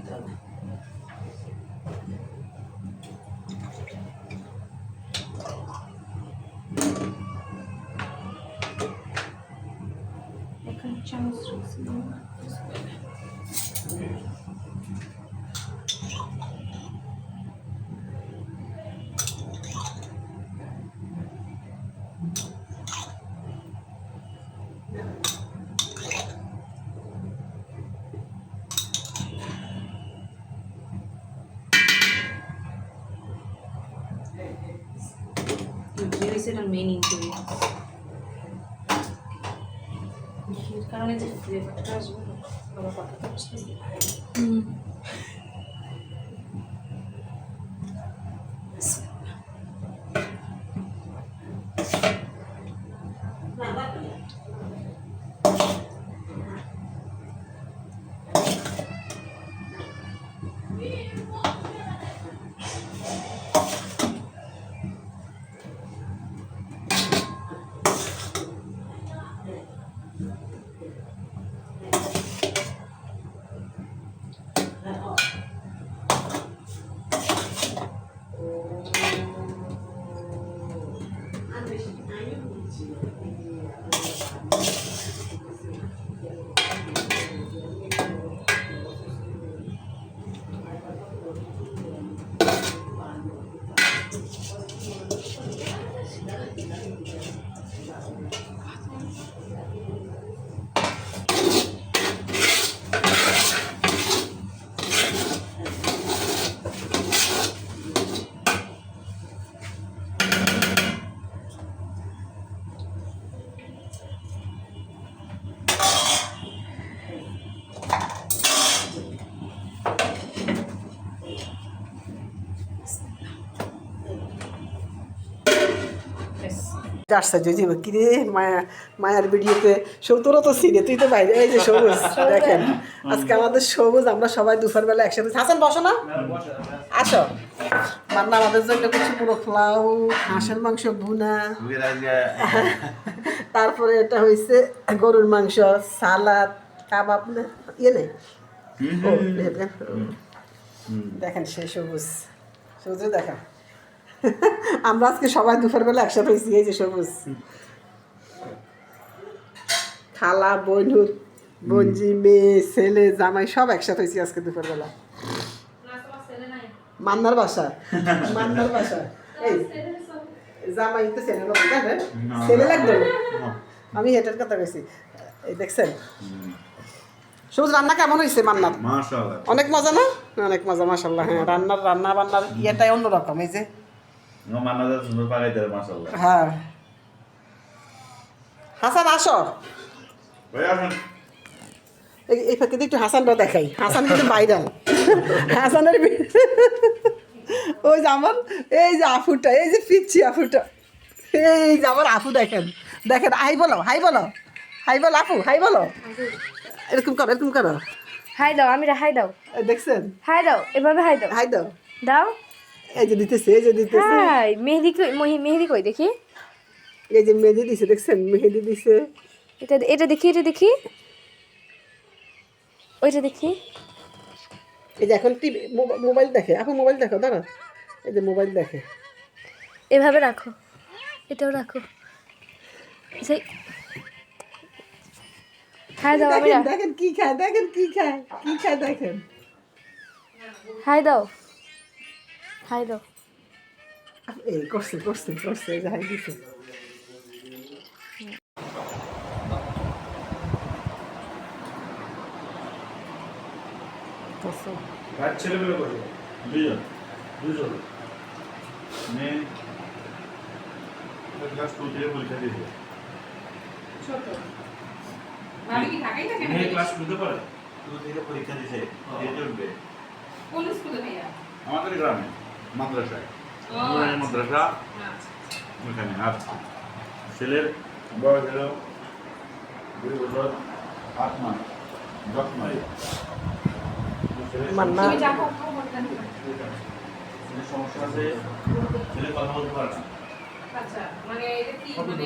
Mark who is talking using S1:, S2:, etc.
S1: দিতে হবে।
S2: এখানে চামচ রয়েছে। মেইন ইনগ্রিডিয়েন্টস এর কারণে যে ফ্লেভারটা আসবে আমার কথাটা বুঝতেছি।
S1: আশ্চর্য যে কিরে মায়ার ভিডিওতে তোরও তো সিনে, তুই তো বাইরে। এই যে সবুজ দেখেন, আজকে আমাদের সবুজ, আমরা সবাই দুপুরবেলা একসাথে। হাসান বসো না, আসো। রান্না আমাদের জন্য কিছু পুরো পোলাও, হাঁসের মাংস ভুনা, তারপরে এটা হয়েছে গরুর মাংস, সালাদ, কাবাব, ইয়ে নেই। দেখেন সে সবুজ, সবুজ দেখা। আমরা আজকে সবাই দুপুরবেলা একসাথে হয়েছি। এই যে সবুজ, খালা, বইনুর, বঞ্জি, মেয়ে, ছেলে, জামাই সব একসাথে হয়েছি আজকে দুপুরবেলা। মান্নার বাসা, মান্নার বাসা। এই জামাই তো ছেলে ছেলে লাগবে, আমি এটার কথা বলছি। এই দেখছেন সবুজ রান্না কেমন হয়েছে মান্নার? অনেক মজা না? অনেক মজা, মাশাআল্লাহ। হ্যাঁ, রান্না বান্নার ইয়েটাই অন্যরকম। এই যে হ্যাঁ, হাসান আসো। এই ফাঁকে একটু হাসানটা দেখাই। হাসান কিন্তু ভাইরাল। হাসানের ওই যে আমার, এই যে আফুটা, এই যে পিচ্ছি আফুটা, এই যে আমার আফু দেখেন, দেখেন। হাই বলো, হাই বলো, হাই বলো আপু, হাই বলো। এরকম করো, এরকম করো।
S2: হাই দাও, আমি হাই দাও।
S1: দেখছেন?
S2: হাই দাও, এভাবে হাই দাও,
S1: হাই দাও,
S2: দাও।
S1: এই যে দিতেছে, এই যে দিতেছে।
S2: হাই মেহেদি কই, মেহেদি কই দেখি।
S1: এই যে মেহেদি দিছে, দেখছেন? মেহেদি দিছে।
S2: এটা দেখি, এটা দেখি, ওইটা দেখি।
S1: এই যে এখন টিভি, মোবাইল দেখে। আপু মোবাইল দেখো, দাঁড়া। এই যে মোবাইল দেখে।
S2: এভাবে রাখো, এটাও রাখো। হাই দাও, আমি
S1: দেখেন কি খায়, দেখেন কি খায়, কি খায় দেখেন।
S2: হাই দাও, হাই দাও।
S1: এই করছে, করছে, করছে, এই যে হাই দিছে।
S3: ছেলেমেয়ে করে দুজন দুজন মেয়ে ক্লাস 2 থেকে পরীক্ষা দিয়েছে।
S4: ছোট ভাবি কি ঢাকায় থাকে না?
S3: মেয়ে ক্লাস 2 তে পড়ে, 2 থেকে পরীক্ষা দিয়েছে। দিতে উঠবে।
S4: কোন স্কুলে ভাইয়া?
S3: আমাদের গ্রামে মাদ্রাসায়, মাদ্রাসা ওখানে। আর ছেলের বয়স হলো 2 বছর 8 মাস 10 মাস।
S1: মান্না
S4: তুমি যা কথা বলতেন।
S3: ছেলের সমস্যা আছে, ছেলে কথা বলতে পারে না।
S4: আচ্ছা, মানে এটা কি মানে